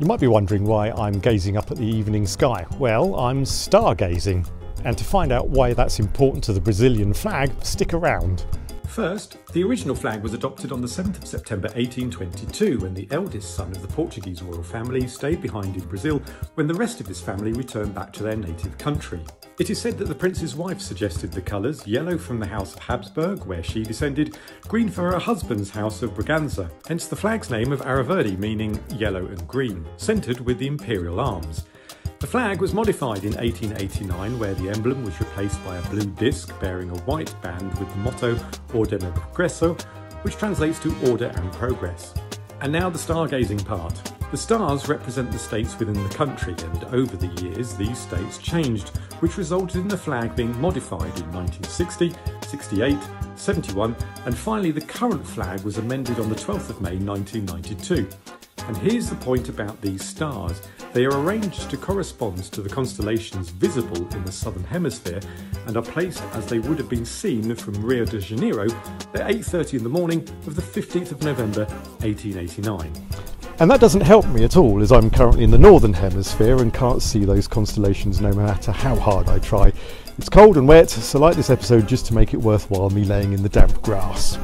You might be wondering why I'm gazing up at the evening sky. Well, I'm stargazing. And to find out why that's important to the Brazilian flag, stick around. First, the original flag was adopted on the 7th of September 1822 when the eldest son of the Portuguese royal family stayed behind in Brazil when the rest of his family returned back to their native country. It is said that the prince's wife suggested the colours: yellow from the house of Habsburg, where she descended, green for her husband's house of Braganza, hence the flag's name of Auriverde, meaning yellow and green, centred with the imperial arms. The flag was modified in 1889, where the emblem was replaced by a blue disc bearing a white band with the motto Ordem and Progresso, which translates to order and progress. And now the stargazing part. The stars represent the states within the country, and over the years these states changed, which resulted in the flag being modified in 1960, 68, 71, and finally the current flag was amended on the 12th of May 1992. And here's the point about these stars. They are arranged to correspond to the constellations visible in the southern hemisphere and are placed as they would have been seen from Rio de Janeiro at 8:30 in the morning of the 15th of November 1889. And that doesn't help me at all, as I'm currently in the northern hemisphere and can't see those constellations no matter how hard I try. It's cold and wet, so like this episode just to make it worthwhile me laying in the damp grass.